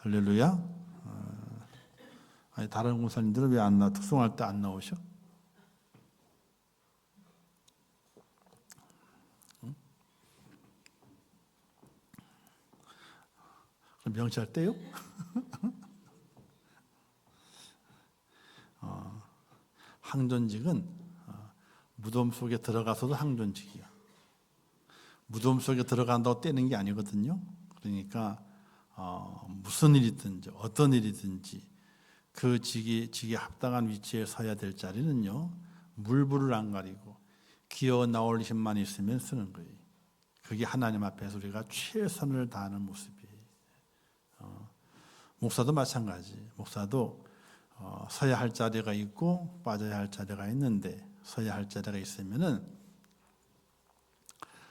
할렐루야. 아니, 다른 공사님들은 왜 안 나와? 특송할 때 안 나오셔? 명시할 때요? 항존직은 무덤 속에 들어가서도 항존직이야. 무덤 속에 들어간다고 떼는 게 아니거든요. 그러니까 무슨 일이든지 어떤 일이든지 그 직에 합당한 위치에 서야 될 자리는요, 물불을 안 가리고 기어 나올 힘만 있으면 쓰는 거예요. 그게 하나님 앞에서 우리가 최선을 다하는 모습이에요. 목사도 마찬가지. 목사도 서야 할 자리가 있고 빠져야 할 자리가 있는데, 서야 할 자리가 있으면은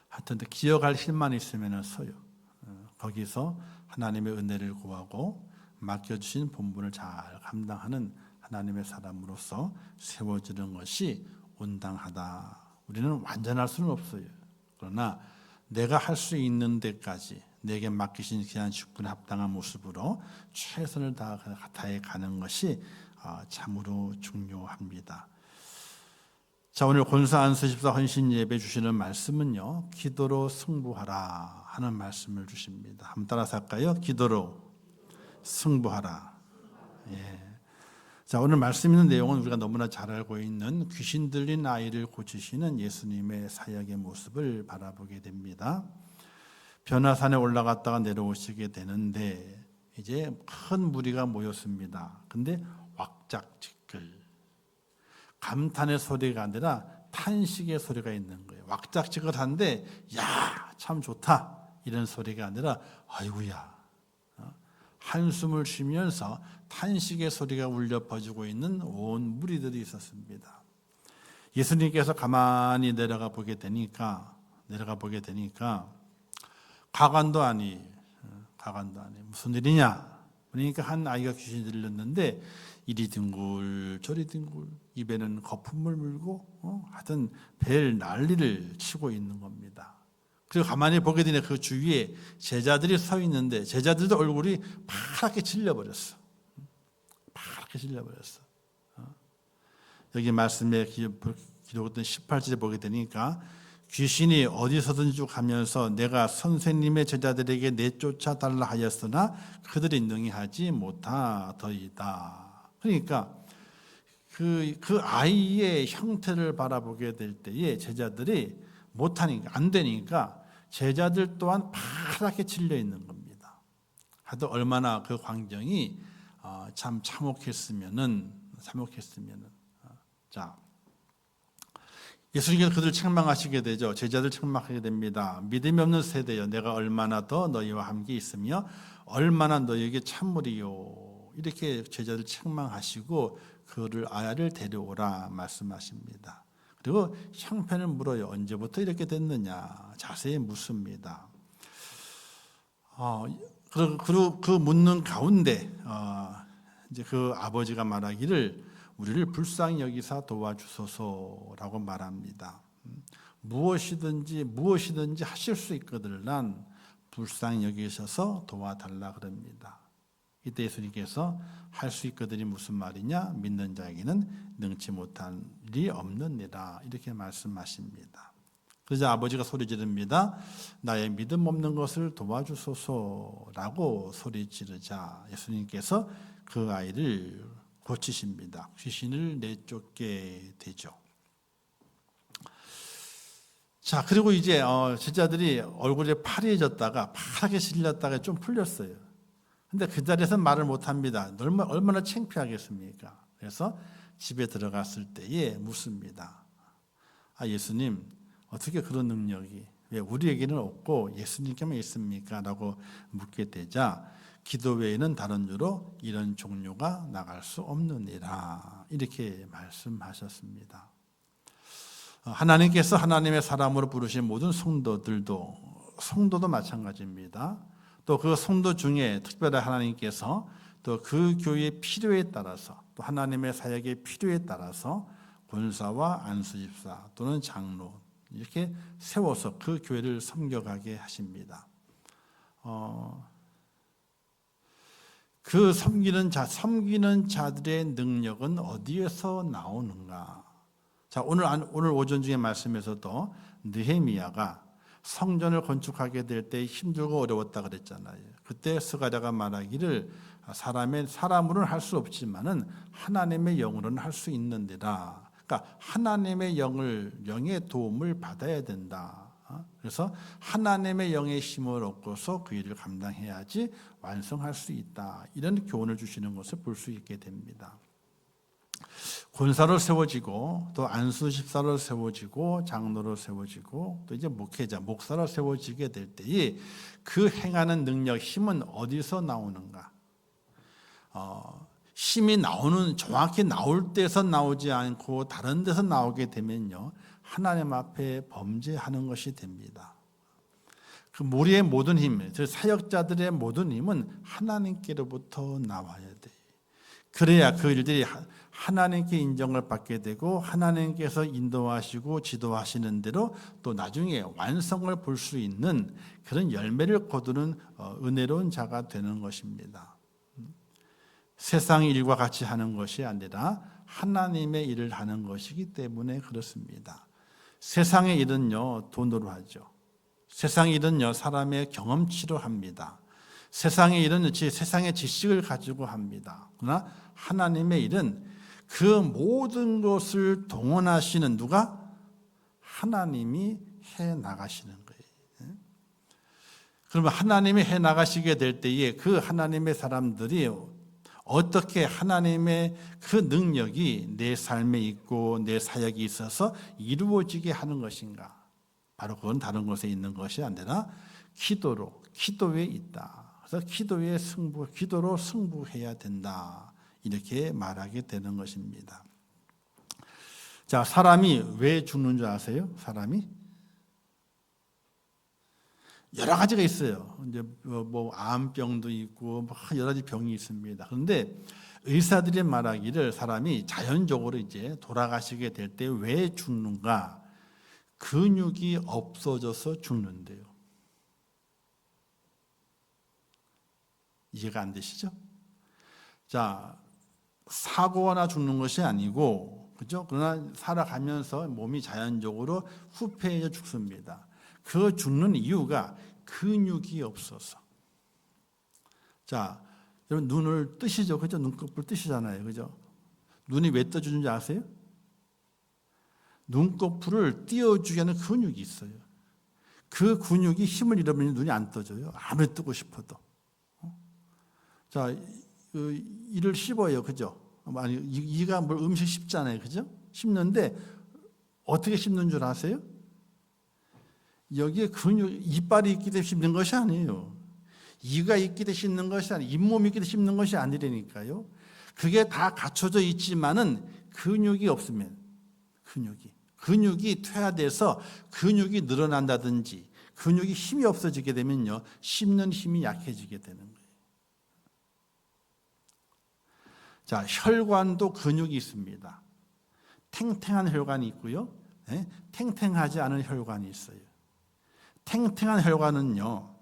하여튼 기어갈 힘만 있으면은 서요. 거기서 하나님의 은혜를 구하고 맡겨주신 본분을 잘 감당하는 하나님의 사람으로서 세워지는 것이 온당하다. 우리는 완전할 수는 없어요. 그러나 내가 할 수 있는 데까지 내게 맡기신 귀한 직분에 합당한 모습으로 최선을 다해 가는 것이 참으로 중요합니다. 자, 오늘 권사 안수집사 헌신 예배 주시는 말씀은요, 기도로 승부하라 하는 말씀을 주십니다. 한번 따라서 할까요? 기도로 승부하라. 예. 자, 오늘 말씀 있는 내용은 우리가 너무나 잘 알고 있는 귀신 들린 아이를 고치시는 예수님의 사역의 모습을 바라보게 됩니다. 변화산에 올라갔다가 내려오시게 되는데 이제 큰 무리가 모였습니다. 근데 왁작지껄, 감탄의 소리가 아니라 탄식의 소리가 있는 거예요. 왁작지껄한데 야, 참 좋다 이런 소리가 아니라 아이고야, 한숨을 쉬면서 탄식의 소리가 울려 퍼지고 있는 온 무리들이 있었습니다. 예수님께서 가만히 내려가 보게 되니까 가관도 아니 무슨 일이냐? 그러니까 한 아이가 귀신이 들렸는데 이리 뒹굴 저리 뒹굴 입에는 거품을 물고 하여튼 별 난리를 치고 있는 겁니다. 그리고 가만히 보게 되니 그 주위에 제자들이 서 있는데 제자들도 얼굴이 파랗게 질려버렸어. 여기 말씀에 기록된 18절에 보게 되니까 귀신이 어디서든지 쭉 가면서 내가 선생님의 제자들에게 내쫓아 달라 하였으나 그들이 능히 하지 못하더이다. 그러니까 그 아이의 형태를 바라보게 될 때에 제자들이 못하니까, 안 되니까 제자들 또한 파랗게 질려 있는 겁니다. 하여튼 얼마나 그 광경이 참 참혹했으면은. 자, 예수님께서 그들을 책망하시게 되죠. 제자들 책망하게 됩니다. 믿음이 없는 세대여, 내가 얼마나 더 너희와 함께 있으며 얼마나 너희에게 참으리요. 이렇게 제자들 책망하시고 그를 아이를 데려오라 말씀하십니다. 그리고 형편을 물어요. 언제부터 이렇게 됐느냐 자세히 묻습니다. 그리고 그 묻는 가운데 이제 그 아버지가 말하기를 우리를 불쌍히 여기사 도와주소서라고 말합니다. 무엇이든지 하실 수 있거든 난 불쌍히 여기셔서 도와달라 그럽니다. 이때 예수님께서 할 수 있거든이 무슨 말이냐? 믿는 자에게는 능치 못한 일이 없느니라 이렇게 말씀하십니다. 그러자 아버지가 소리 지릅니다. 나의 믿음 없는 것을 도와주소서라고 소리 지르자 예수님께서 그 아이를 고치십니다. 귀신을 내쫓게 되죠. 자, 그리고 이제 제자들이 얼굴에 파랗게 질렸다가 좀 풀렸어요. 근데 그 자리에서 말을 못합니다. 얼마나 창피하겠습니까? 그래서 집에 들어갔을 때에 묻습니다. 예수님, 어떻게 그런 능력이 왜 우리에게는 없고 예수님께만 있습니까? 라고 묻게 되자 기도 외에는 다른 주로 이런 종류가 나갈 수 없느니라 이렇게 말씀하셨습니다. 하나님께서 하나님의 사람으로 부르신 모든 성도도 마찬가지입니다. 또 그 성도 중에 특별히 하나님께서 또 그 교회의 필요에 따라서 또 하나님의 사역의 필요에 따라서 권사와 안수집사 또는 장로 이렇게 세워서 그 교회를 섬겨가게 하십니다. 그 섬기는 자들의 능력은 어디에서 나오는가? 자, 오늘 오전 중에 말씀에서도 느헤미야가 성전을 건축하게 될 때 힘들고 어려웠다 그랬잖아요. 그때 스가랴가 말하기를 사람으로는 할 수 없지만은 하나님의 영으로는 할 수 있는데라. 그러니까 하나님의 영의 도움을 받아야 된다. 그래서 하나님의 영의 힘을 얻고서 그 일을 감당해야지 완성할 수 있다. 이런 교훈을 주시는 것을 볼 수 있게 됩니다. 권사로 세워지고 또 안수 집사로 세워지고 장로로 세워지고 또 이제 목사로 세워지게 될 때에 그 행하는 능력, 힘은 어디서 나오는가? 힘이 정확히 나올 때서 나오지 않고 다른 데서 나오게 되면요, 하나님 앞에 범죄하는 것이 됩니다. 그 무리의 모든 힘, 사역자들의 모든 힘은 하나님께로부터 나와야 돼요. 그래야 그 일들이 하나님께 인정을 받게 되고 하나님께서 인도하시고 지도하시는 대로 또 나중에 완성을 볼 수 있는 그런 열매를 거두는 은혜로운 자가 되는 것입니다. 세상 일과 같이 하는 것이 아니라 하나님의 일을 하는 것이기 때문에 그렇습니다. 세상의 일은요, 돈으로 하죠. 세상의 일은요, 사람의 경험치로 합니다. 세상의 일은 세상의 지식을 가지고 합니다. 그러나 하나님의 일은 그 모든 것을 동원하시는 누가? 하나님이 해 나가시는 거예요. 그러면 하나님이 해 나가시게 될 때에 그 하나님의 사람들이 어떻게 하나님의 그 능력이 내 삶에 있고 내 사역에 있어서 이루어지게 하는 것인가? 바로 그건 다른 곳에 있는 것이 아니라 기도에 있다. 그래서 기도로 승부해야 된다. 이렇게 말하게 되는 것입니다. 자, 사람이 왜 죽는 줄 아세요? 사람이 여러 가지가 있어요. 이제 암병도 있고 여러 가지 병이 있습니다. 그런데 의사들이 말하기를 사람이 자연적으로 이제 돌아가시게 될 때 왜 죽는가? 근육이 없어져서 죽는데요. 이해가 안 되시죠? 자, 사고나 죽는 것이 아니고, 그죠? 그러나 살아가면서 몸이 자연적으로 후퇴해 죽습니다. 그 죽는 이유가 근육이 없어서. 자, 여러분 눈을 뜨시죠? 그죠? 눈꺼풀 뜨시잖아요. 그죠? 눈이 왜 떠주는지 아세요? 눈꺼풀을 띄워주게 하는 근육이 있어요. 그 근육이 힘을 잃어버리면 눈이 안 떠져요. 아무리 뜨고 싶어도. 자, 이를 씹어요. 그죠? 아니, 이가 뭘 음식 씹잖아요. 그죠? 씹는데 어떻게 씹는 줄 아세요? 여기에 이빨이 있기 때문에 씹는 것이 아니에요. 이가 있기 때문에 씹는 것이 아니에요. 잇몸이 있기 때문에 씹는 것이 아니라니까요. 그게 다 갖춰져 있지만은 근육이 없으면 근육이 퇴화돼서 근육이 늘어난다든지 근육이 힘이 없어지게 되면요, 씹는 힘이 약해지게 되는 거예요. 자, 혈관도 근육이 있습니다. 탱탱한 혈관이 있고요, 탱탱하지 않은 혈관이 있어요. 탱탱한 혈관은요,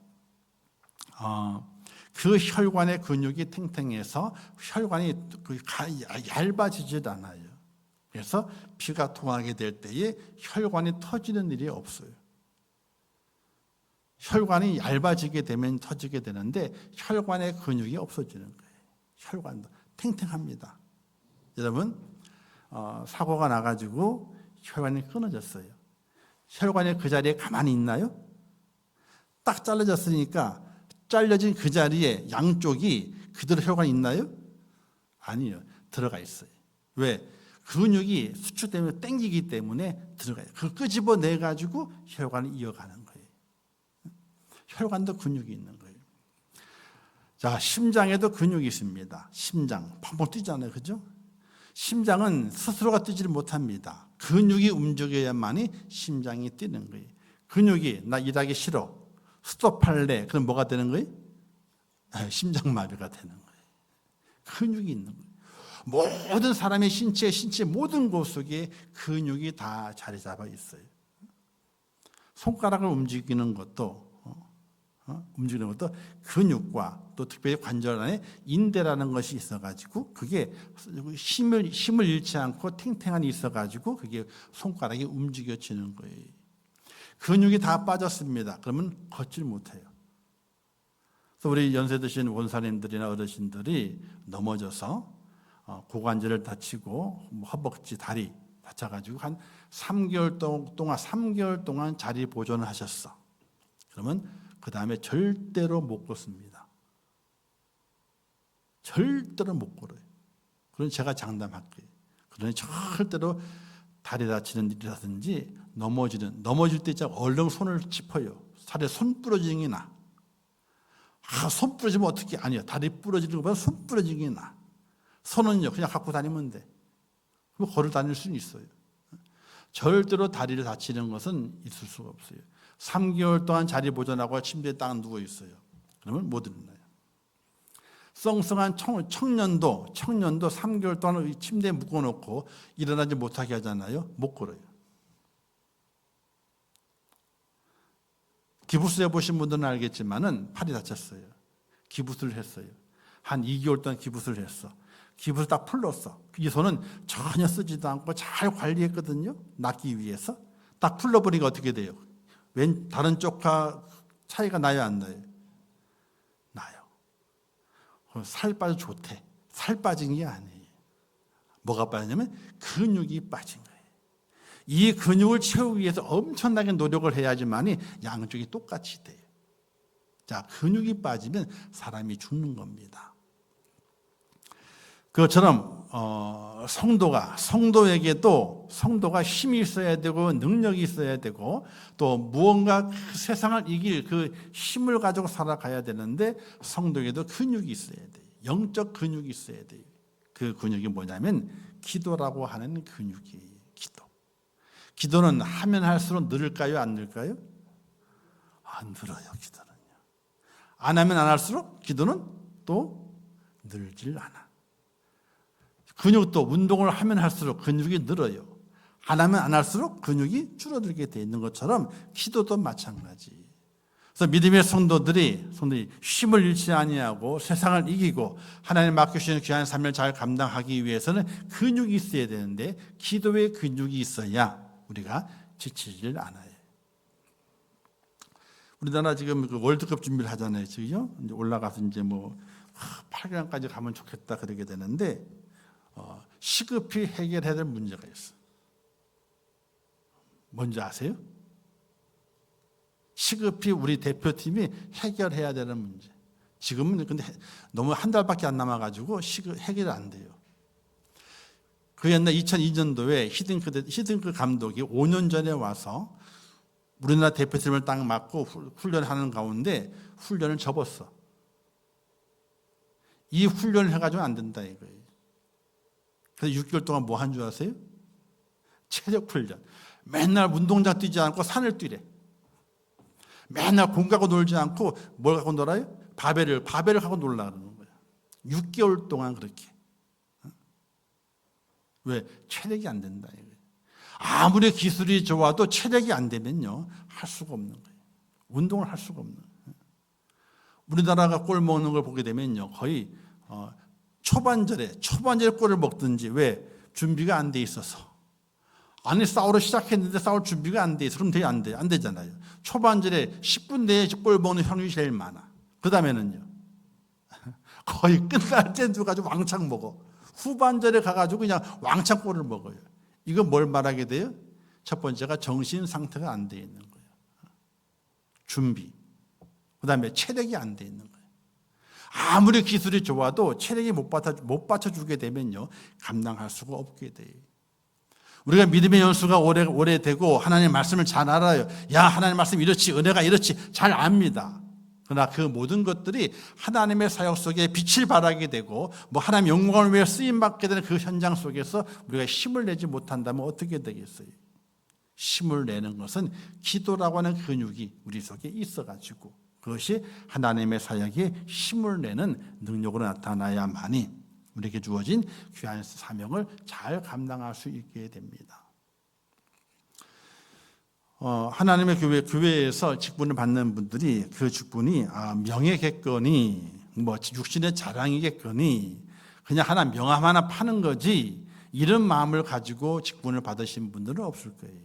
그 혈관의 근육이 탱탱해서 혈관이 얇아지질 않아요. 그래서 피가 통하게 될 때에 혈관이 터지는 일이 없어요. 혈관이 얇아지게 되면 터지게 되는데 혈관의 근육이 없어지는 거예요. 혈관도 탱탱합니다. 여러분, 사고가 나가지고 혈관이 끊어졌어요. 혈관이 그 자리에 가만히 있나요? 딱 잘라졌으니까 잘려진 그 자리에 양쪽이 그대로 혈관이 있나요? 아니요. 들어가 있어요. 왜? 근육이 수축되면 당기기 때문에 들어가요. 그걸 끄집어내가지고 혈관을 이어가는 거예요. 혈관도 근육이 있는 거예요. 자, 심장에도 근육이 있습니다. 심장, 팡팡 뛰잖아요. 그죠? 심장은 스스로가 뛰지를 못합니다. 근육이 움직여야만이 심장이 뛰는 거예요. 근육이 나 일하기 싫어, 스톱할래, 그럼 뭐가 되는 거예요? 심장마비가 되는 거예요. 근육이 있는 거예요. 모든 사람의 신체 모든 곳 속에 근육이 다 자리 잡아 있어요. 손가락을 움직이는 것도 움직이는 것도 근육과 또 특별히 관절 안에 인대라는 것이 있어가지고 그게 힘을 잃지 않고 탱탱함이 있어가지고 그게 손가락이 움직여지는 거예요. 근육이 다 빠졌습니다. 그러면 걷질 못해요. 그래서 우리 연세 드신 원사님들이나 어르신들이 넘어져서 고관절을 다치고 허벅지, 다리 다쳐가지고 한 3개월 동안 자리 보존을 하셨어. 그러면 그 다음에 절대로 못 걷습니다. 절대로 못 걸어요. 그럼 제가 장담할게요. 그러니 절대로 다리 다치는 일이라든지 넘어질 때 진짜 얼른 손을 짚어요. 살에 손 부러지는 게 나. 손 부러지면 어떻게? 아니요. 다리 부러지는 것보다 손 부러지는 게 나. 손은요 그냥 갖고 다니면 돼. 그럼 걸어 다닐 수는 있어요. 절대로 다리를 다치는 것은 있을 수가 없어요. 3개월 동안 자리 보존하고 침대에 딱 누워 있어요. 그러면 못 일어나요. 썽썽한 청년도 3개월 동안 침대에 묶어놓고 일어나지 못하게 하잖아요. 못 걸어요. 기부스 해보신 분들은 알겠지만은 팔이 다쳤어요. 기부스를 했어요. 한 2개월 동안 기부스를 했어. 기부스 딱 풀렀어. 이 손은 전혀 쓰지도 않고 잘 관리했거든요. 낫기 위해서. 딱 풀러버리니까 어떻게 돼요? 다른 쪽과 차이가 나요, 안 나요? 나요. 살 빠져 좋대. 살 빠진 게 아니에요. 뭐가 빠지냐면 근육이 빠진 거예요. 이 근육을 채우기 위해서 엄청나게 노력을 해야지만이 양쪽이 똑같이 돼요. 자, 근육이 빠지면 사람이 죽는 겁니다. 그것처럼 성도가 힘이 있어야 되고 능력이 있어야 되고 또 무언가 세상을 이길 그 힘을 가지고 살아가야 되는데 성도에게도 근육이 있어야 돼요. 영적 근육이 있어야 돼요. 그 근육이 뭐냐면 기도라고 하는 근육이에요. 기도는 하면 할수록 늘을까요? 안 늘까요? 안 늘어요. 기도는요. 안 하면 안 할수록 기도는 또 늘질 않아. 근육도 운동을 하면 할수록 근육이 늘어요. 안 하면 안 할수록 근육이 줄어들게 돼 있는 것처럼 기도도 마찬가지. 그래서 믿음의 성도들이 힘을 잃지 아니하고 세상을 이기고 하나님 맡겨주시는 귀한 삶을 잘 감당하기 위해서는 근육이 있어야 되는데 기도의 근육이 있어야 우리가 지치질 않아요. 우리나라 지금 그 월드컵 준비를 하잖아요. 지금요. 이제 올라가서 이제 8강까지 가면 좋겠다 그러게 되는데 시급히 해결해야 될 문제가 있어. 뭔지 아세요? 시급히 우리 대표팀이 해결해야 되는 문제. 지금은 근데 너무 한 달밖에 안 남아가지고 해결이 안 돼요. 그 옛날 2002년도에 히딩크 감독이 5년 전에 와서 우리나라 대표팀을 딱 맡고 훈련하는 가운데 훈련을 접었어. 이 훈련을 해가지고 안 된다 이거예요. 그래서 6개월 동안 뭐 한 줄 아세요? 체력 훈련. 맨날 운동장 뛰지 않고 산을 뛰래. 맨날 공 갖고 놀지 않고 뭘 갖고 놀아요? 바벨을 갖고 놀라는 거예요. 6개월 동안 그렇게. 왜? 체력이 안 된다 이거예요. 아무리 기술이 좋아도 체력이 안 되면요 할 수가 없는 거예요. 운동을 할 수가 없는 거예요. 우리나라가 골 먹는 걸 보게 되면요 거의 초반절에 골을 먹든지 왜? 준비가 안 돼 있어서. 아니 싸우러 시작했는데 싸울 준비가 안 돼 있어. 그럼 안 되잖아요. 초반절에 10분 내에 골 먹는 확률이 제일 많아. 그 다음에는요 거의 끝날 때 누가 가지고 왕창 먹어. 후반절에 가가지고 그냥 왕창 골을 먹어요. 이거 뭘 말하게 돼요? 첫 번째가 정신 상태가 안 돼 있는 거예요. 준비. 그 다음에 체력이 안 돼 있는 거예요. 아무리 기술이 좋아도 체력이 못 받쳐주게 되면요 감당할 수가 없게 돼요. 우리가 믿음의 연수가 오래되고 하나님의 말씀을 잘 알아요. 야 하나님의 말씀 이렇지 은혜가 이렇지 잘 압니다. 그러나 그 모든 것들이 하나님의 사역 속에 빛을 발하게 되고 하나님의 영광을 위해 쓰임받게 되는 그 현장 속에서 우리가 힘을 내지 못한다면 어떻게 되겠어요? 힘을 내는 것은 기도라고 하는 근육이 우리 속에 있어가지고 그것이 하나님의 사역에 힘을 내는 능력으로 나타나야만이 우리에게 주어진 귀한 사명을 잘 감당할 수 있게 됩니다. 하나님의 교회에서 직분을 받는 분들이 그 직분이 명예겠거니 뭐 육신의 자랑이겠거니 그냥 하나 명함 하나 파는 거지 이런 마음을 가지고 직분을 받으신 분들은 없을 거예요.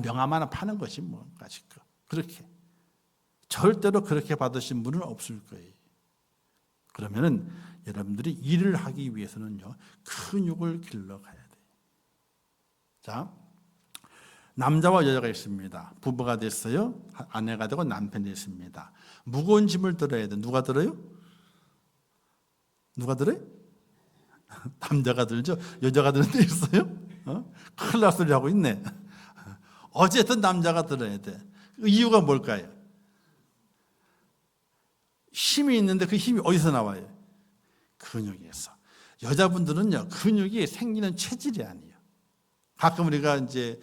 명함 하나 파는 것이 뭔가 싶고 그렇게 절대로 그렇게 받으신 분은 없을 거예요. 그러면은 여러분들이 일을 하기 위해서는요 근육을 길러가야 돼요. 자, 남자와 여자가 있습니다. 부부가 됐어요. 아내가 되고 남편이 됐습니다. 무거운 짐을 들어야 돼. 누가 들어요? 누가 들어요? 남자가 들죠. 여자가 드는 데 있어요? 큰일 날 소리 하고 있네. 어쨌든 남자가 들어야 돼. 이유가 뭘까요? 힘이 있는데 그 힘이 어디서 나와요? 근육에서. 여자분들은요 근육이 생기는 체질이 아니에요. 가끔 우리가 이제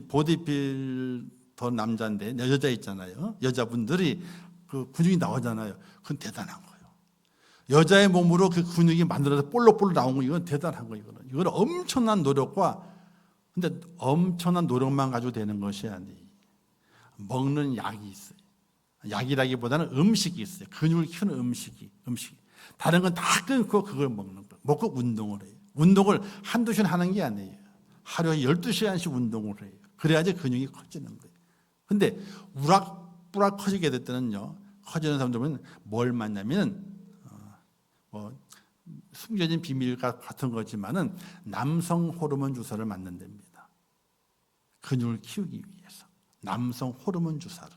보디빌더 남자인데 여자 있잖아요. 여자분들이 그 근육이 나오잖아요. 그건 대단한 거예요. 여자의 몸으로 그 근육이 만들어서 볼록볼록 나온 거 이건 대단한 거예요. 이거는 엄청난 노력과 근데 엄청난 노력만 가지고 되는 것이 아니에요. 먹는 약이 있어요. 약이라기보다는 음식이 있어요. 근육을 키우는 음식. 다른 건 다 끊고 그걸 먹는 거예요. 먹고 운동을 해요. 운동을 한두 시간 하는 게 아니에요. 하루에 12시간씩 운동을 해요. 그래야지 근육이 커지는 거예요. 근데 우락부락 커지게 될 때는요, 커지는 사람들은 뭘 맞냐면, 숨겨진 비밀 같은 거지만은 남성 호르몬 주사를 맞는답니다. 근육을 키우기 위해서. 남성 호르몬 주사를.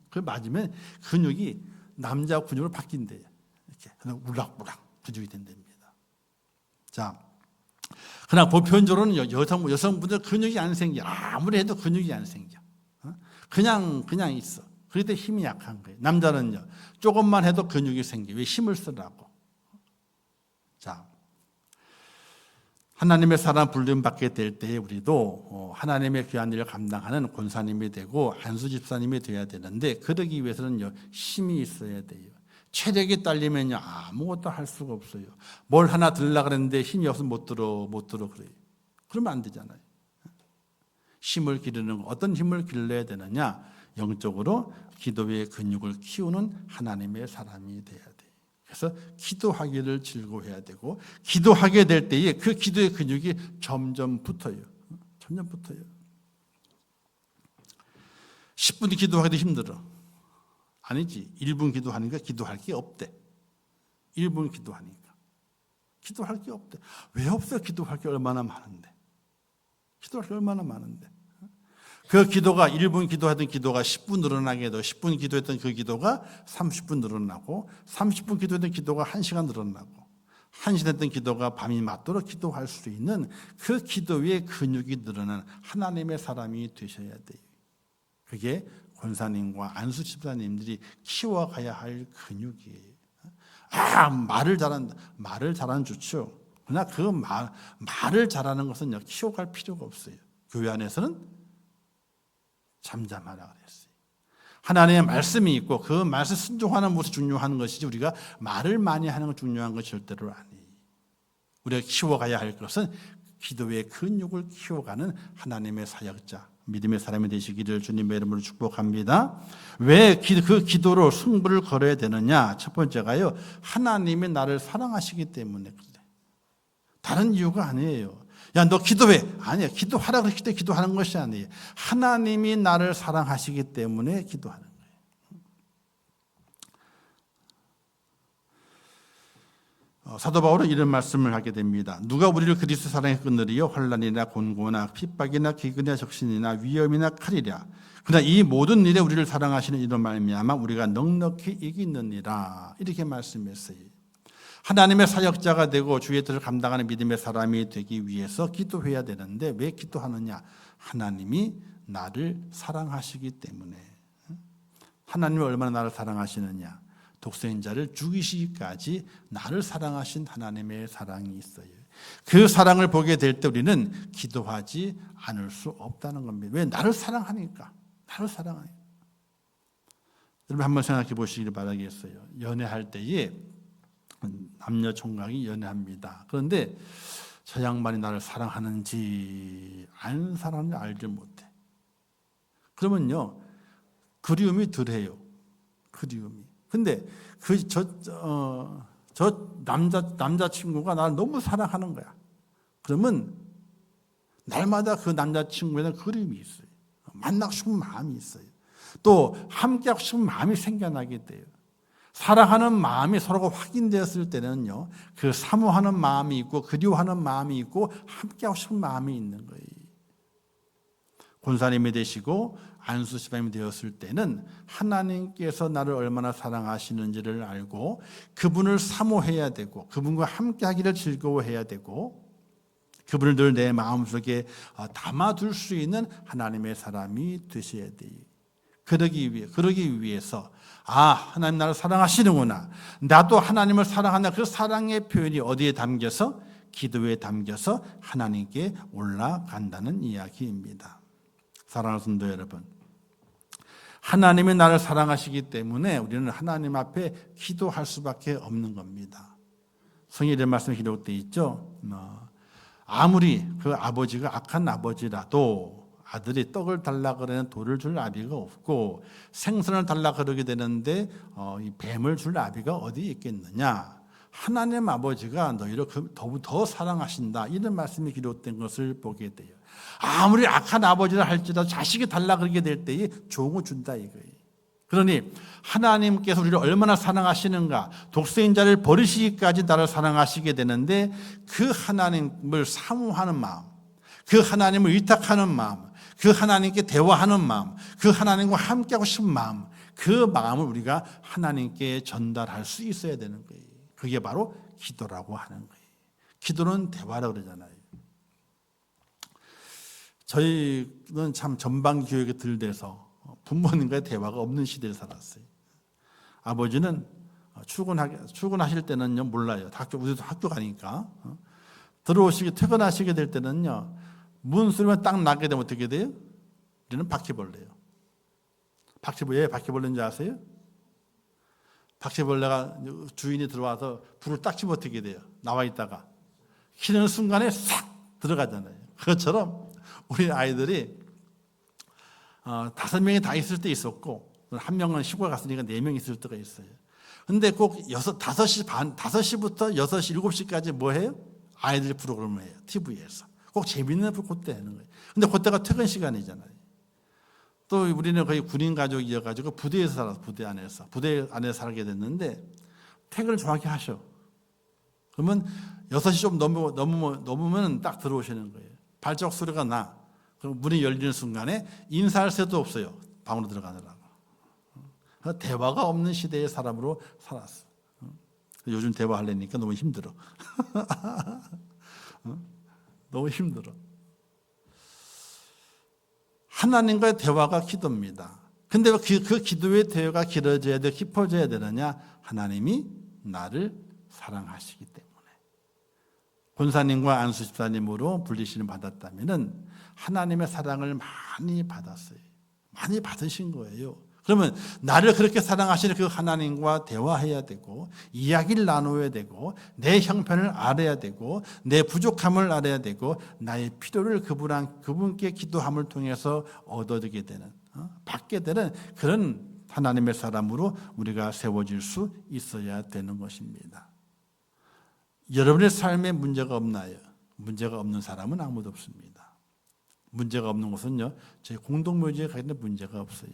그걸 맞으면 근육이 남자 근육으로 바뀐대요. 이렇게. 우락부락 근육이 된답니다. 자. 그러나 보편적으로는 여성분들 근육이 안 생겨. 아무리 해도 근육이 안 생겨. 그냥 있어. 그럴 때 힘이 약한 거예요. 남자는요, 조금만 해도 근육이 생겨. 왜 힘을 쓰라고. 자, 하나님의 사랑 불림 받게 될 때에 우리도 하나님의 귀한 일을 감당하는 권사님이 되고 안수 집사님이 돼야 되는데 그러기 위해서는요, 힘이 있어야 돼요. 체력이 딸리면요 아무것도 할 수가 없어요. 뭘 하나 들으려고 그랬는데 힘이 없으면 못 들어 그래요. 그러면 안 되잖아요. 힘을 기르는 거. 어떤 힘을 길러야 되느냐? 영적으로 기도의 근육을 키우는 하나님의 사람이 돼야 돼요. 그래서 기도하기를 즐거워해야 되고 기도하게 될 때에 그 기도의 근육이 점점 붙어요. 10분 기도하기도 힘들어. 아니지. 1분 기도하니까 기도할 게 없대. 1분 기도하니까. 기도할 게 없대. 왜 없어요? 기도할 게 얼마나 많은데. 기도할 게 얼마나 많은데. 그 기도가 1분 기도하던 기도가 10분 늘어나게 해도 10분 기도했던 그 기도가 30분 늘어나고 30분 기도했던 기도가 1시간 늘어나고 1시간 했던 기도가 밤이 맞도록 기도할 수 있는 그 기도의 근육이 늘어나는 하나님의 사람이 되셔야 돼요. 그게 권사님과 안수 집사님들이 키워가야 할 근육이에요. 말을 잘한다. 말을 잘하는 좋죠. 그러나 그 말을 잘하는 것은 키워갈 필요가 없어요. 교회 안에서는 잠잠하라 그랬어요. 하나님의 말씀이 있고 그 말씀 순종하는 것이 중요한 것이지 우리가 말을 많이 하는 것 중요한 것이 절대로 아니에요. 우리가 키워가야 할 것은 기도의 근육을 키워가는 하나님의 사역자, 믿음의 사람이 되시기를 주님의 이름으로 축복합니다. 왜 그 기도로 승부를 걸어야 되느냐? 첫 번째가요, 하나님이 나를 사랑하시기 때문에 그래. 다른 이유가 아니에요. 야, 너 기도해. 아니야. 기도하라 그랬을 때 기도하는 것이 아니에요. 하나님이 나를 사랑하시기 때문에 기도하는 거예요. 사도 바울은 이런 말씀을 하게 됩니다. 누가 우리를 그리스도 사랑에 끊으리요? 환난이나 곤고나 핍박이나 기근이나 적신이나 위험이나 칼이랴. 그러나 이 모든 일에 우리를 사랑하시는 이런 말미암아 우리가 넉넉히 이기느니라. 이렇게 말씀했어요. 하나님의 사역자가 되고 주의 뜻을 감당하는 믿음의 사람이 되기 위해서 기도해야 되는데 왜 기도하느냐? 하나님이 나를 사랑하시기 때문에. 하나님이 얼마나 나를 사랑하시느냐? 독생자를 죽이시기까지 나를 사랑하신 하나님의 사랑이 있어요. 그 사랑을 보게 될 때 우리는 기도하지 않을 수 없다는 겁니다. 왜? 나를 사랑하니까. 나를 사랑하니까. 여러분 한번 생각해 보시기를 바라겠어요. 연애할 때에 남녀 총각이 연애합니다. 그런데 저 양반이 나를 사랑하는지 안 사랑하는지 알지 못해. 그러면요, 그리움이 덜해요. 그리움이. 근데 저 남자친구가 나를 너무 사랑하는 거야. 그러면 날마다 그 남자친구에는 그리움이 있어요. 만나고 싶은 마음이 있어요. 또 함께하고 싶은 마음이 생겨나게 돼요. 사랑하는 마음이 서로가 확인되었을 때는요, 그 사모하는 마음이 있고 그리워하는 마음이 있고 함께하고 싶은 마음이 있는 거예요. 권사님이 되시고 안수집사님이 되었을 때는 하나님께서 나를 얼마나 사랑하시는지를 알고 그분을 사모해야 되고 그분과 함께하기를 즐거워해야 되고 그분을 늘 내 마음속에 담아둘 수 있는 하나님의 사람이 되셔야 돼요. 그러기 위해서 하나님 나를 사랑하시는구나, 나도 하나님을 사랑한다. 그 사랑의 표현이 어디에 담겨서? 기도에 담겨서 하나님께 올라간다는 이야기입니다. 사랑하는 성도 여러분, 하나님이 나를 사랑하시기 때문에 우리는 하나님 앞에 기도할 수밖에 없는 겁니다. 성경에 말씀이 기록되어 있죠. 아무리 그 아버지가 악한 아버지라도 아들이 떡을 달라 그러는 돌을 줄 아비가 없고 생선을 달라 그러게 되는데 이 뱀을 줄 아비가 어디 있겠느냐. 하나님 아버지가 너희를 더 사랑하신다. 이런 말씀이 기록된 것을 보게 돼요. 아무리 악한 아버지라 할지라도 자식이 달라 그러게 될 때에 좋은 준다 이거예요. 그러니 하나님께서 우리를 얼마나 사랑하시는가, 독생자를 버리시기까지 나를 사랑하시게 되는데 그 하나님을 사모하는 마음, 그 하나님을 의탁하는 마음, 그 하나님께 대화하는 마음, 그 하나님과 함께하고 싶은 마음, 그 마음을 우리가 하나님께 전달할 수 있어야 되는 거예요. 그게 바로 기도라고 하는 거예요. 기도는 대화라고 그러잖아요. 저희는 참 전방 교육에 들돼서 부모님과의 대화가 없는 시대를 살았어요. 아버지는 출근하실 때는요, 몰라요. 우리도 학교 가니까. 퇴근하시게 될 때는요, 문 소리만 딱 나게 되면 어떻게 돼요? 우리는 바퀴벌레예요. 왜 바퀴벌레인 줄 아세요? 바퀴벌레가 주인이 들어와서 불을 딱 치면 어떻게 돼요? 나와 있다가 키는 순간에 싹 들어가잖아요. 그것처럼 우리 아이들이 5명이 다 있을 때 있었고, 한 명은 시골 갔으니까 4명 있을 때가 있어요. 근데 꼭 5시부터 6시, 7시까지 뭐 해요? 아이들 프로그램을 해요. TV에서. 꼭 재밌는 그때 하는 거예요. 근데 그때가 퇴근 시간이잖아요. 또 우리는 거의 군인 가족이어가지고 부대에서 살아서 부대 안에서 살게 됐는데 퇴근을 정확히 하셔. 그러면 6시 좀 넘으면 딱 들어오시는 거예요. 발자국 소리가 나. 그럼 문이 열리는 순간에 인사할 새도 없어요. 방으로 들어가느라고. 대화가 없는 시대의 사람으로 살았어. 요즘 대화하려니까 너무 힘들어. 너무 힘들어. 하나님과의 대화가 기도입니다. 근데 왜 그 기도의 대화가 길어져야 돼, 깊어져야 되느냐? 하나님이 나를 사랑하시기 때문에. 권사님과 안수 집사님으로 불리시는 받았다면은 하나님의 사랑을 많이 받았어요. 많이 받으신 거예요. 그러면 나를 그렇게 사랑하시는 그 하나님과 대화해야 되고, 이야기를 나눠야 되고, 내 형편을 알아야 되고, 내 부족함을 알아야 되고, 나의 필요를 그분께 기도함을 통해서 얻어들게 되는, 받게 되는 그런 하나님의 사람으로 우리가 세워질 수 있어야 되는 것입니다. 여러분의 삶에 문제가 없나요? 문제가 없는 사람은 아무도 없습니다. 문제가 없는 것은요, 저희 공동묘지에 가 있는 문제가 없어요.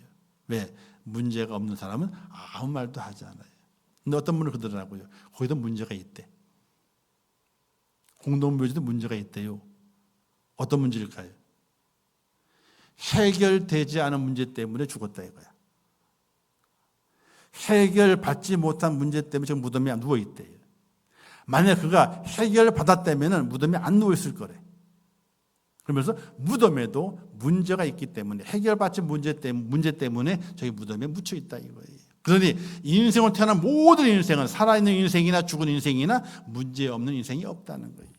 왜? 문제가 없는 사람은 아무 말도 하지 않아요. 근데 어떤 분은 그러더라고요. 거기도 문제가 있대. 공동묘지도 문제가 있대요. 어떤 문제일까요? 해결되지 않은 문제 때문에 죽었다 이거야. 해결받지 못한 문제 때문에 지금 무덤에 누워있대요. 만약 그가 해결받았다면 무덤에 안 누워있을 거래. 그러면서 무덤에도 문제가 있기 때문에, 해결받지 문제 때문에 저기 무덤에 묻혀 있다 이거예요. 그러니 인생을 태어난 모든 인생은, 살아있는 인생이나 죽은 인생이나 문제 없는 인생이 없다는 거예요.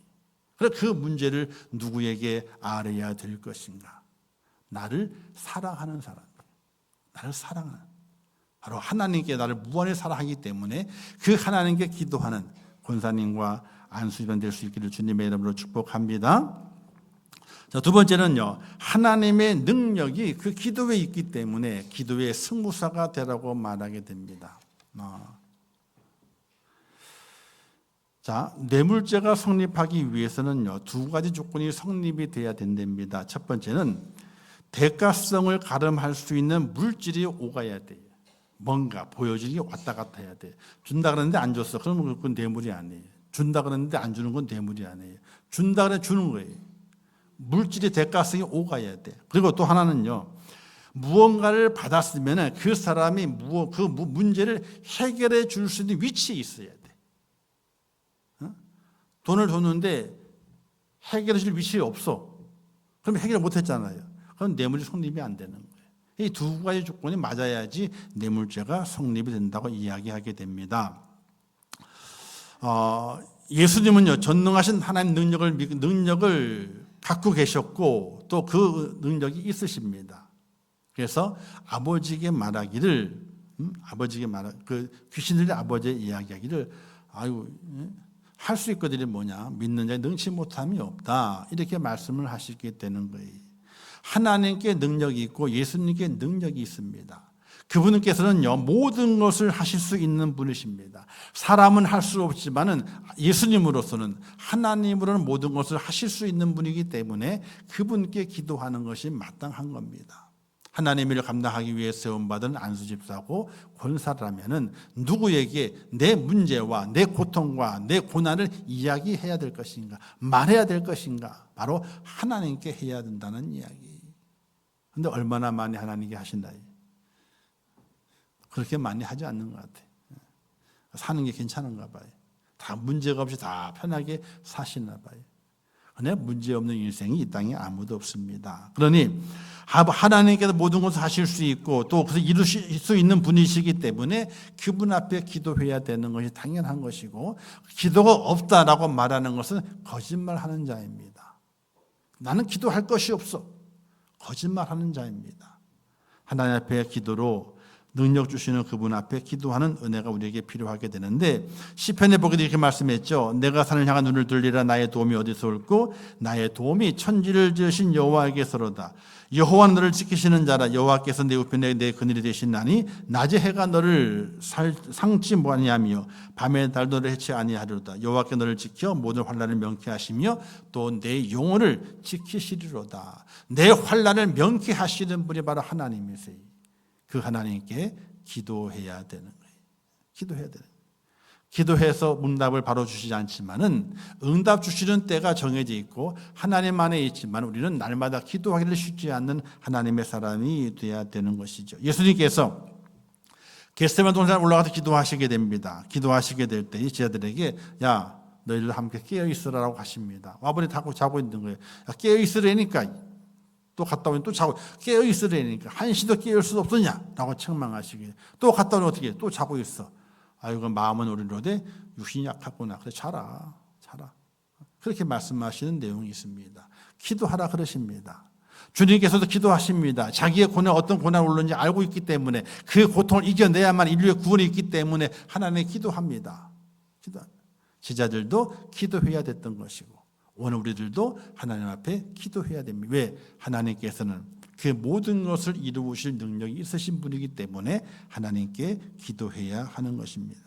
그래서 그 문제를 누구에게 알아야 될 것인가? 나를 사랑하는 사람, 나를 사랑하는, 바로 하나님께 나를 무한히 사랑하기 때문에 그 하나님께 기도하는 권사님과 안수일관 될 수 있기를 주님의 이름으로 축복합니다. 자, 두 번째는요, 하나님의 능력이 그 기도에 있기 때문에 기도의 승무사가 되라고 말하게 됩니다. 자, 뇌물죄가 성립하기 위해서는요, 두 가지 조건이 성립이 돼야 된답니다. 첫 번째는 대가성을 가름할 수 있는 물질이 오가야 돼요. 뭔가 보여지는 게 왔다 갔다 해야 돼. 준다 그러는데 안 줬어. 그러면 그건 뇌물이 아니에요. 준다 그러는데 안 주는 건 뇌물이 아니에요. 준다 그래 주는 거예요. 물질의 대가성이 오가야 돼. 그리고 또 하나는요, 무언가를 받았으면 그 사람이 그 문제를 해결해 줄 수 있는 위치에 있어야 돼. 돈을 줬는데 해결해 줄 위치가 없어. 그럼 해결 못 했잖아요. 그럼 뇌물이 성립이 안 되는 거예요. 이 두 가지 조건이 맞아야지 뇌물죄가 성립이 된다고 이야기하게 됩니다. 예수님은요, 전능하신 하나님 능력을 갖고 계셨고 또 그 능력이 있으십니다. 그래서 아버지에게 말하기를, 그 귀신들의 아버지의 이야기하기를, 할 수 있거든요. 뭐냐? 믿는 자에 능치 못함이 없다. 이렇게 말씀을 하시게 되는 거예요. 하나님께 능력이 있고 예수님께 능력이 있습니다. 그분께서는요, 모든 것을 하실 수 있는 분이십니다. 사람은 할 수 없지만은 예수님으로서는, 하나님으로는 모든 것을 하실 수 있는 분이기 때문에 그분께 기도하는 것이 마땅한 겁니다. 하나님의 일을 감당하기 위해 세움받은 안수집사고 권사라면은 누구에게 내 문제와 내 고통과 내 고난을 이야기해야 될 것인가, 말해야 될 것인가? 바로 하나님께 해야 된다는 이야기. 그런데 얼마나 많이 하나님께 하신다? 그렇게 많이 하지 않는 것 같아요. 사는 게 괜찮은가 봐요. 다 문제가 없이 다 편하게 사시나 봐요. 그런데 문제 없는 인생이 이 땅에 아무도 없습니다. 그러니 하나님께서 모든 것을 하실 수 있고 또 그것을 이루실 수 있는 분이시기 때문에 그분 앞에 기도해야 되는 것이 당연한 것이고, 기도가 없다라고 말하는 것은 거짓말하는 자입니다. 나는 기도할 것이 없어. 거짓말하는 자입니다. 하나님 앞에 기도로 능력 주시는 그분 앞에 기도하는 은혜가 우리에게 필요하게 되는데, 시편에 보기도 이렇게 말씀했죠. 내가 산을 향한 눈을 들리라. 나의 도움이 어디서 올고 나의 도움이 천지를 지으신 여호와에게서로다. 여호와는 너를 지키시는 자라. 여호와께서 내 우편에 내 그늘이 되시나니 낮에 해가 너를 상치 아니하며 밤에 달 너를 해치 아니하리로다. 여호와께 너를 지켜 모든 환난을 명쾌하시며 또 내 영혼을 지키시리로다. 내 환난을 명쾌하시는 분이 바로 하나님이세요. 그 하나님께 기도해야 되는 거예요. 기도해야 되는 거예요. 기도해서 응답을 바로 주시지 않지만은 응답 주시는 때가 정해져 있고 하나님 안에 있지만 우리는 날마다 기도하기를 쉽지 않는 하나님의 사람이 되어야 되는 것이죠. 예수님께서 겟세마네 동산에 올라가서 기도하시게 됩니다. 기도하시게 될 때 이 제자들에게, 야, 너희들 함께 깨어 있으라고 하십니다. 와버리 타고 자고 있는 거예요. 야, 깨어 있으라니까. 또 갔다 오니 또 자고, 깨어 있으라니까 한시도 깨울 수 없느냐라고 책망하시게. 또 갔다 오니 어떻게 또 자고 있어. 아이고, 마음은 어린로되 육신이 약하구나. 그래, 자라. 그렇게 말씀하시는 내용이 있습니다. 기도하라 그러십니다. 주님께서도 기도하십니다. 자기의 고난, 어떤 고난이 오는지 알고 있기 때문에 그 고통을 이겨내야만 인류의 구원이 있기 때문에 하나님께 기도합니다. 제자들도 기도해야 됐던 것이고 오늘 우리들도 하나님 앞에 기도해야 됩니다. 왜? 하나님께서는 그 모든 것을 이루실 능력이 있으신 분이기 때문에 하나님께 기도해야 하는 것입니다.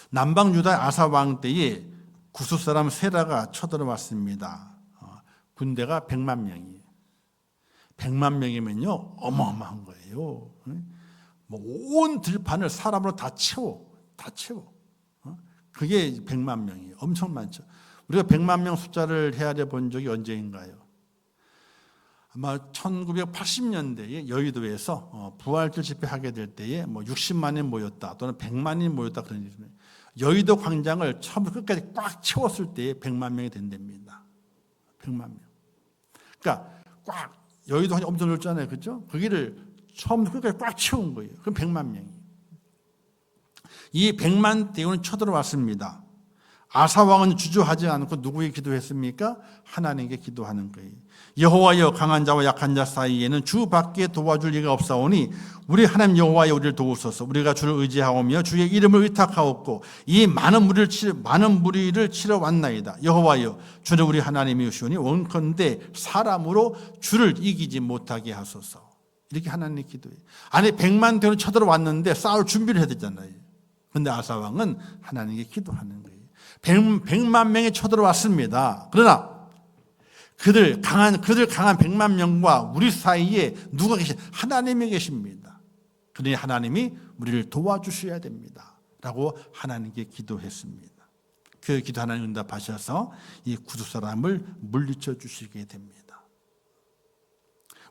남방 유다 아사 왕 때에 구스 사람 세라가 쳐들어왔습니다. 군대가 100만 명이에요. 100만 명이면요 어마어마한 거예요. 온 들판을 사람으로 다 채워. 그게 100만 명이에요. 엄청 많죠. 우리가 100만 명 숫자를 헤아려 본 적이 언제인가요? 아마 1980년대에 여의도에서 부활절 집회하게 될 때에 60만이 모였다 또는 100만이 모였다 그런 일입니다. 여의도 광장을 처음부터 끝까지 꽉 채웠을 때에 100만 명이 된답니다. 100만 명. 그러니까 꽉 여의도 광장 엄청 넓잖아요, 그렇죠? 거기를 처음부터 끝까지 꽉 채운 거예요. 그럼 100만 명이. 이 100만 대군이 쳐들어왔습니다. 아사 왕은 주저하지 않고 누구에게 기도했습니까? 하나님께 기도하는 거예요. 여호와여, 강한 자와 약한 자 사이에는 주밖에 도와줄 이가 없사오니 우리 하나님 여호와여, 우리를 도우소서. 우리가 주를 의지하오며 주의 이름을 의탁하옵고 이 많은 무리를 치러 왔나이다. 여호와여, 주는 우리 하나님이시오니 원컨대 사람으로 주를 이기지 못하게 하소서. 이렇게 하나님 기도해요. 아니 100만 대로 쳐들어왔는데 싸울 준비를 해야 되잖아요. 그런데 아사 왕은 하나님께 기도하는 거예요. 100만 명이 쳐들어왔습니다. 그러나 그들 강한 100만 명과 우리 사이에 누가 하나님이 계십니다. 그러니 하나님이 우리를 도와주셔야 됩니다. 라고 하나님께 기도했습니다. 그 기도 하나님 응답하셔서 이 구두 사람을 물리쳐 주시게 됩니다.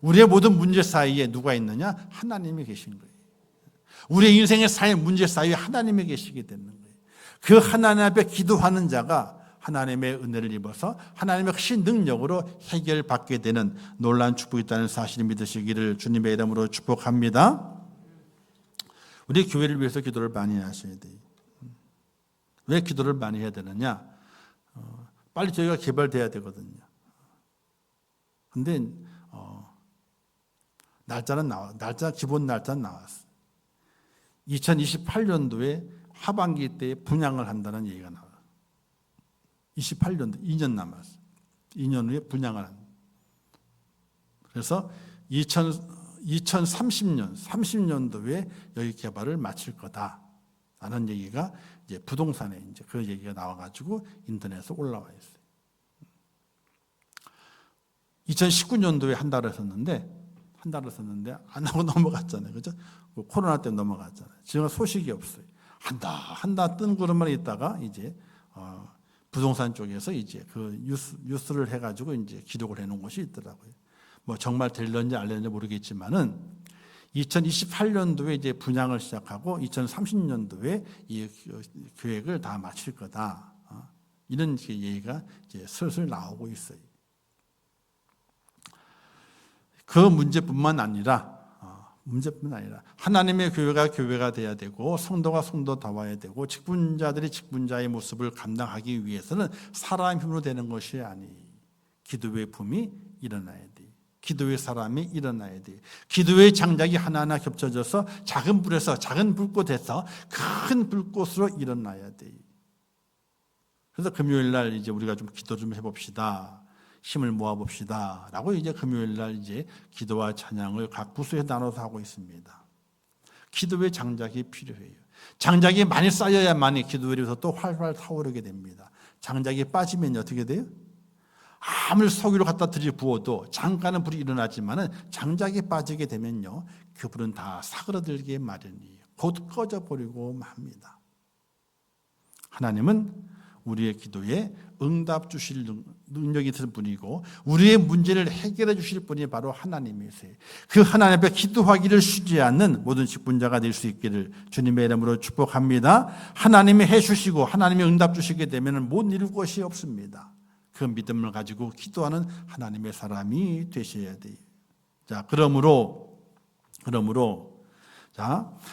우리의 모든 문제 사이에 누가 있느냐? 하나님이 계신 거예요. 우리의 인생의 문제 사이에 하나님이 계시게 되는 거예요. 그 하나님 앞에 기도하는 자가 하나님의 은혜를 입어서 하나님의 크신 능력으로 해결받게 되는 놀라운 축복이 있다는 사실을 믿으시기를 주님의 이름으로 축복합니다. 우리 교회를 위해서 기도를 많이 하셔야 돼요. 왜 기도를 많이 해야 되느냐? 빨리 저희가 개발돼야 되거든요. 근데 기본 날짜는 나왔어요. 2028년도에 하반기 때에 분양을 한다는 얘기가 나와요. 28년도 2년 남았어요. 2년 후에 분양을 한다. 그래서 30년도에 여기 개발을 마칠 거다라는 얘기가 이제 부동산에 이제 그 얘기가 나와가지고 인터넷에 올라와 있어요. 2019년도에 한 달을 썼는데 안 하고 넘어갔잖아요. 그죠? 코로나 때문에 넘어갔잖아요. 지금 소식이 없어요. 한다 뜬구름만 있다가 이제 부동산 쪽에서 이제 그 뉴스를 해가지고 이제 기록을 해놓은 곳이 있더라고요. 뭐 정말 될런지 알런지 모르겠지만은 2028년도에 이제 분양을 시작하고 2030년도에 이 계획을 다 마칠 거다. 이런 얘기가 이제 슬슬 나오고 있어요. 그 문제뿐만 아니라 하나님의 교회가 돼야 되고 성도가 성도다워야 되고 직분자들이 직분자의 모습을 감당하기 위해서는 사람의 힘으로 되는 것이 아니, 기도의 품이 일어나야 돼. 기도의 사람이 일어나야 돼. 기도의 장작이 하나하나 겹쳐져서 작은 불꽃에서 큰 불꽃으로 일어나야 돼. 그래서 금요일 날 이제 우리가 좀 기도 좀 해봅시다. 힘을 모아봅시다. 라고 이제 금요일 날 이제 기도와 찬양을 각 부서에 나눠서 하고 있습니다. 기도의 장작이 필요해요. 장작이 많이 쌓여야만이 기도에서 또 활활 타오르게 됩니다. 장작이 빠지면 어떻게 돼요? 아무리 석유를 갖다 들이부어도 잠깐은 불이 일어나지만은 장작이 빠지게 되면요, 그 불은 다 사그러들기에 마련이에요. 곧 꺼져버리고 맙니다. 하나님은 우리의 기도에 응답 주실 능력이 있는 분이고 우리의 문제를 해결해 주실 분이 바로 하나님이세요. 그 하나님 앞에 기도하기를 쉬지 않는 모든 직분자가 될 수 있기를 주님의 이름으로 축복합니다. 하나님이 해주시고 하나님이 응답 주시게 되면 못 이룰 것이 없습니다. 그 믿음을 가지고 기도하는 하나님의 사람이 되셔야 돼요. 자, 그러므로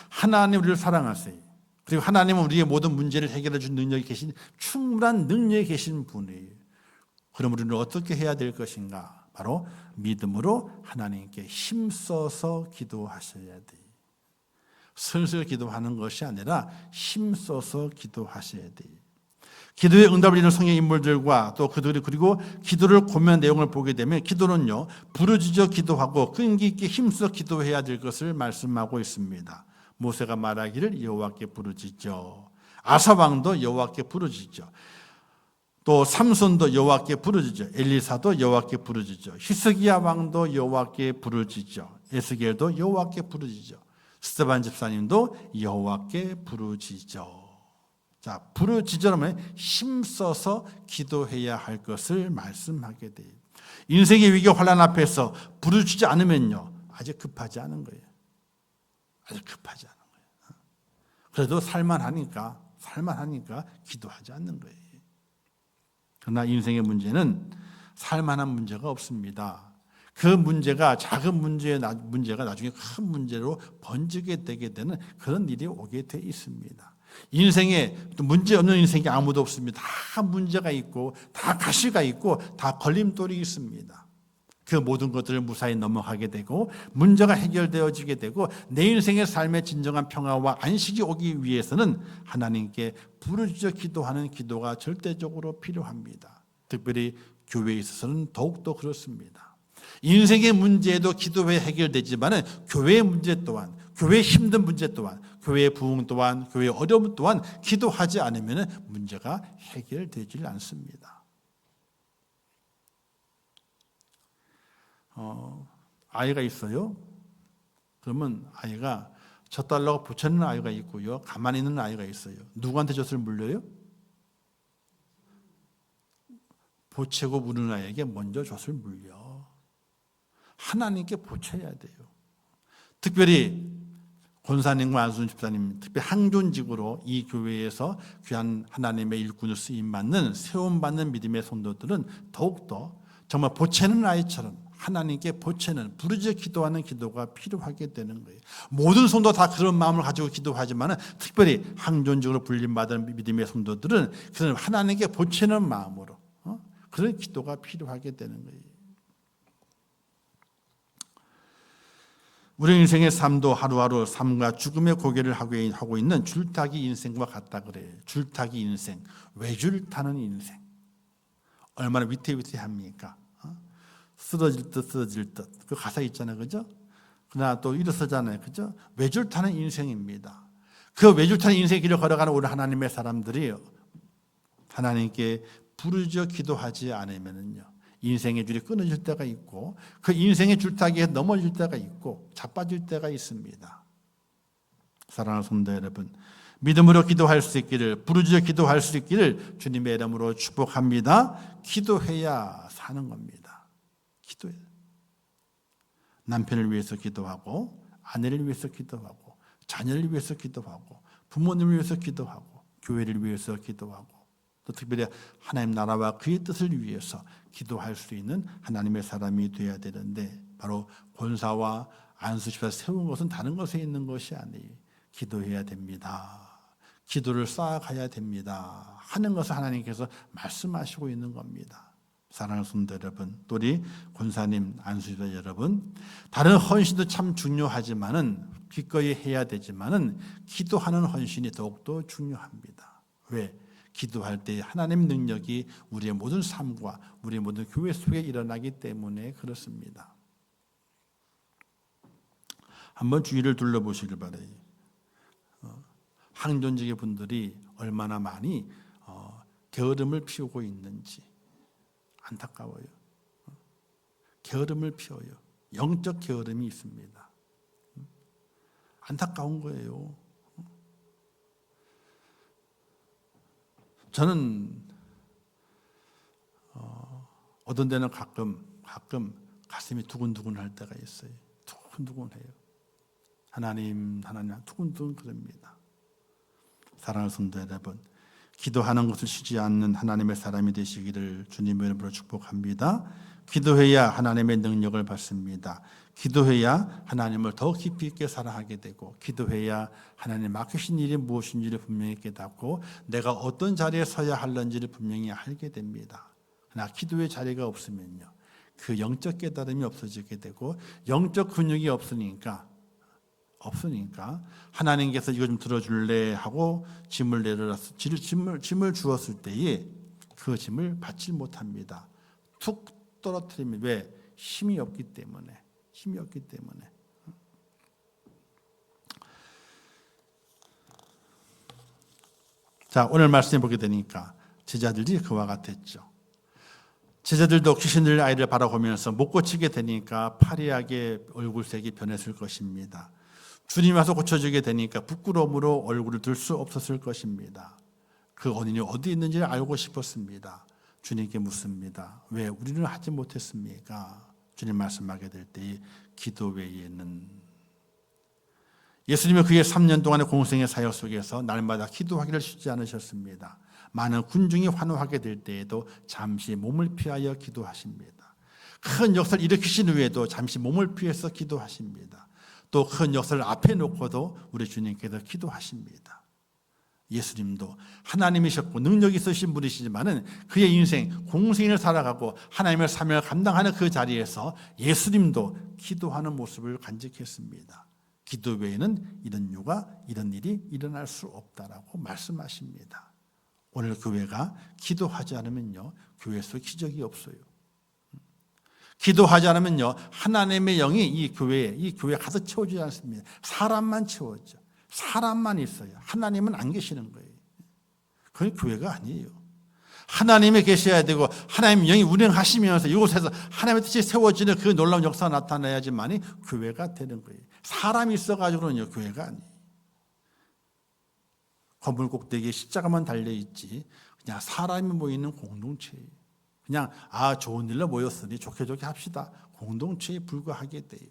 하나님 우리를 사랑하세요. 그리고 하나님은 우리의 모든 문제를 해결해 준 능력이 계신, 충분한 능력이 계신 분이에요. 그럼 우리는 어떻게 해야 될 것인가? 바로 믿음으로 하나님께 힘써서 기도하셔야 돼요. 슬슬 기도하는 것이 아니라 힘써서 기도하셔야 돼요. 기도의 응답을 이루는 성의 인물들과 또 그들이 그리고 기도를 고민한 내용을 보게 되면 기도는요, 부르짖어 기도하고 끈기 있게 힘써 기도해야 될 것을 말씀하고 있습니다. 모세가 말하기를 여호와께 부르짖죠. 아사 왕도 여호와께 부르짖죠. 또 삼손도 여호와께 부르짖죠. 엘리사도 여호와께 부르짖죠. 히스기야 왕도 여호와께 부르짖죠. 에스겔도 여호와께 부르짖죠. 스데반 집사님도 여호와께 부르짖죠. 자, 부르짖으려면 힘써서 기도해야 할 것을 말씀하게 돼요. 인생의 위기 환난 앞에서 부르짖지 않으면요, 아직 급하지 않은 거예요. 아직 급하지 않은 거예요. 그래도 살만하니까 기도하지 않는 거예요. 그러나 인생의 문제는 살만한 문제가 없습니다. 그 문제가 작은 문제가 나중에 큰 문제로 번지게 되게 되는 그런 일이 오게 돼 있습니다. 인생에 문제 없는 인생이 아무도 없습니다. 다 문제가 있고 다 가시가 있고 다 걸림돌이 있습니다. 그 모든 것들을 무사히 넘어가게 되고 문제가 해결되어지게 되고 내 인생의 삶의 진정한 평화와 안식이 오기 위해서는 하나님께 부르짖어 기도하는 기도가 절대적으로 필요합니다. 특별히 교회에 있어서는 더욱더 그렇습니다. 인생의 문제도 기도에 해결되지만 교회의 문제 또한, 교회의 힘든 문제 또한, 교회의 부흥 또한, 교회의 어려움 또한 기도하지 않으면 문제가 해결되질 않습니다. 아이가 있어요. 그러면 아이가 져달라고 붙여놓는 아이가 있고요. 가만히 있는 아이가 있어요. 누구한테 젖을 물려요? 보채고 무는 아이에게 먼저 젖을 물려. 하나님께 보채야 돼요. 특별히 권사님과 안순 집사님, 특별히 항존직으로 이 교회에서 귀한 하나님의 일꾼을 쓰임받는 세움받는 믿음의 성도들은 더욱더 정말 보채는 아이처럼 하나님께 보채는 부르짖어 기도하는 기도가 필요하게 되는 거예요. 모든 성도 다 그런 마음을 가지고 기도하지만 특별히 항존직으로 불림받은 믿음의 성도들은 그런 하나님께 보채는 마음으로 그런 기도가 필요하게 되는 거예요. 우리 인생의 삶도 하루하루 삶과 죽음의 고개를 하고 있는 줄타기 인생과 같다 그래요. 줄타기 인생, 외줄 타는 인생. 얼마나 위태위태합니까? 쓰러질 듯 쓰러질 듯. 그 가사 있잖아요. 그죠? 그러나 또 일어서잖아요. 그죠? 외줄 타는 인생입니다. 그 외줄 타는 인생의 길을 걸어가는 우리 하나님의 사람들이 하나님께 부르짖어 기도하지 않으면요. 인생의 줄이 끊어질 때가 있고 그 인생의 줄타기에 넘어질 때가 있고 자빠질 때가 있습니다. 사랑하는 성도 여러분, 믿음으로 기도할 수 있기를, 부르짖어 기도할 수 있기를 주님의 이름으로 축복합니다. 기도해야 사는 겁니다. 기도해. 남편을 위해서 기도하고 아내를 위해서 기도하고 자녀를 위해서 기도하고 부모님을 위해서 기도하고 교회를 위해서 기도하고 또 특별히 하나님 나라와 그의 뜻을 위해서 기도할 수 있는 하나님의 사람이 되어야 되는데 바로 권사와 안수집사 세운 것은 다른 것에 있는 것이 아니에요. 기도해야 됩니다. 기도를 쌓아가야 됩니다. 하는 것을 하나님께서 말씀하시고 있는 겁니다. 사랑하는 성도 여러분, 또 우리 권사님, 안수집사 여러분, 다른 헌신도 참 중요하지만은 기꺼이 해야 되지만은 기도하는 헌신이 더욱더 중요합니다. 왜? 기도할 때 하나님 능력이 우리의 모든 삶과 우리의 모든 교회 속에 일어나기 때문에 그렇습니다. 한번 주위를 둘러보시길 바라요. 항존직의 분들이 얼마나 많이 게으름을 피우고 있는지 안타까워요. 게으름을 피워요. 영적 게으름이 있습니다. 안타까운 거예요. 저는 어떤 데는 가끔 가슴이 두근두근 할 때가 있어요. 두근두근해요. 하나님 두근두근 그럽니다. 사랑하는 성도 여러분, 기도하는 것을 쉬지 않는 하나님의 사람이 되시기를 주님의 이름으로 축복합니다. 기도해야 하나님의 능력을 받습니다. 기도해야 하나님을 더 깊이 있게 사랑하게 되고 기도해야 하나님 맡기신 일이 무엇인지를 분명히 깨닫고 내가 어떤 자리에 서야 할는지를 분명히 알게 됩니다. 그러나 기도의 자리가 없으면요, 그 영적 깨달음이 없어지게 되고 영적 근육이 없으니까 하나님께서 이거 좀 들어줄래 하고 짐을 내려놨어. 짐을 주었을 때에 그 짐을 받지 못합니다. 툭 떨어뜨리면 왜? 힘이 없기 때문에. 자, 오늘 말씀해 보게 되니까 제자들이 그와 같았죠. 제자들도 귀신 들린 아이를 바라보면서 못 고치게 되니까 파리하게 얼굴색이 변했을 것입니다. 주님 와서 고쳐주게 되니까 부끄러움으로 얼굴을 들 수 없었을 것입니다. 그 원인이 어디 있는지를 알고 싶었습니다. 주님께 묻습니다. 왜 우리는 하지 못했습니까? 주님 말씀하게 될 때 기도 외에는. 예수님은 그의 3년 동안의 공생의 사역 속에서 날마다 기도하기를 쉬지 않으셨습니다. 많은 군중이 환호하게 될 때에도 잠시 몸을 피하여 기도하십니다. 큰 역사를 일으키신 후에도 잠시 몸을 피해서 기도하십니다. 또 큰 역사를 앞에 놓고도 우리 주님께서 기도하십니다. 예수님도 하나님이셨고 능력이 있으신 분이시지만은 그의 인생 공생을 살아가고 하나님의 사명을 감당하는 그 자리에서 예수님도 기도하는 모습을 간직했습니다. 기도 외에는 이런 일이 일어날 수 없다라고 말씀하십니다. 오늘 교회가 기도하지 않으면요, 교회에서 기적이 없어요. 기도하지 않으면요, 하나님의 영이 이 교회에 가득 채워지지 않습니다. 사람만 채워져. 사람만 있어요. 하나님은 안 계시는 거예요. 그건 교회가 아니에요. 하나님이 계셔야 되고 하나님의 영이 운행하시면서 이곳에서 하나님의 뜻이 세워지는 그 놀라운 역사가 나타나야지만이 교회가 되는 거예요. 사람이 있어가지고는요, 교회가 아니에요. 건물 꼭대기에 십자가만 달려있지 그냥 사람이 모이는 공동체예요. 그냥 좋은 일로 모였으니 좋게 합시다. 공동체에 불과하게 돼요.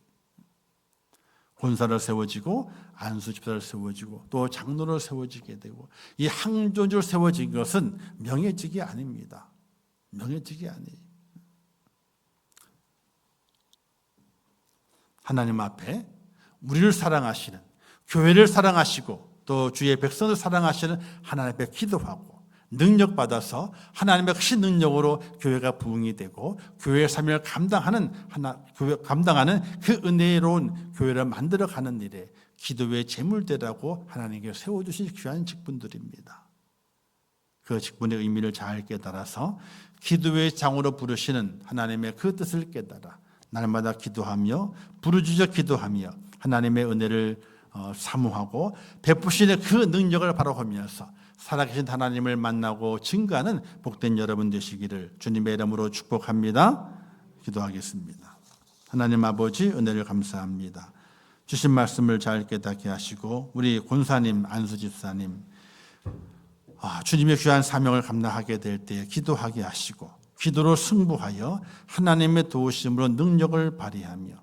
권사를 세워지고 안수 집사를 세워지고 또 장로를 세워지게 되고 이 항존주를 세워진 것은 명예직이 아닙니다. 명예직이 아니에요. 하나님 앞에 우리를 사랑하시는, 교회를 사랑하시고 또 주의 백성을 사랑하시는 하나님 앞에 기도하고 능력받아서 하나님의 크신 능력으로 교회가 부흥이 되고 교회의 사명을 감당하는 그 은혜로운 교회를 만들어가는 일에 기도의 제물대라고 하나님께 세워주신 귀한 직분들입니다. 그 직분의 의미를 잘 깨달아서 기도의 장으로 부르시는 하나님의 그 뜻을 깨달아 날마다 기도하며 부르짖어 기도하며 하나님의 은혜를 사모하고 베푸시는 그 능력을 바라보면서 살아계신 하나님을 만나고 증거하는 복된 여러분 되시기를 주님의 이름으로 축복합니다. 기도하겠습니다. 하나님 아버지 은혜를 감사합니다. 주신 말씀을 잘 깨닫게 하시고 우리 권사님, 안수집사님 주님의 귀한 사명을 감당하게 될 때에 기도하게 하시고 기도로 승부하여 하나님의 도우심으로 능력을 발휘하며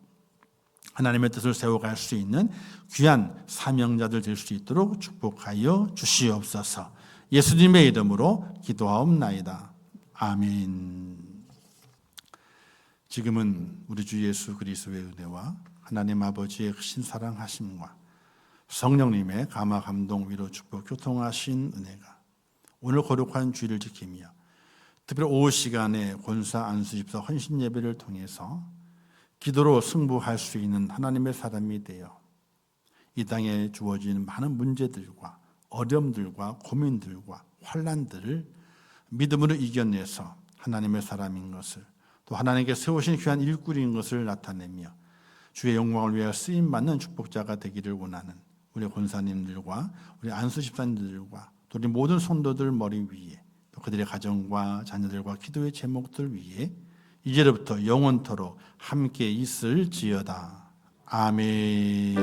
하나님의 뜻을 세워갈 수 있는 귀한 사명자들 될 수 있도록 축복하여 주시옵소서. 예수님의 이름으로 기도하옵나이다. 아멘. 지금은 우리 주 예수 그리스도의 은혜와 하나님 아버지의 크신 사랑하심과 성령님의 감화 감동 위로 축복 교통하신 은혜가 오늘 거룩한 주일을 지키며 특별히 오후 시간에 권사 안수집사 헌신 예배를 통해서 기도로 승부할 수 있는 하나님의 사람이 되어 이 땅에 주어진 많은 문제들과 어려움들과 고민들과 환난들을 믿음으로 이겨내서 하나님의 사람인 것을 또 하나님께 세우신 귀한 일꾼인 것을 나타내며 주의 영광을 위하여 쓰임받는 축복자가 되기를 원하는 우리 권사님들과 우리 안수집사님들과 또 우리 모든 성도들 머리 위에 또 그들의 가정과 자녀들과 기도의 제목들 위에 이제로부터 영원토록 함께 있을지어다. 아멘.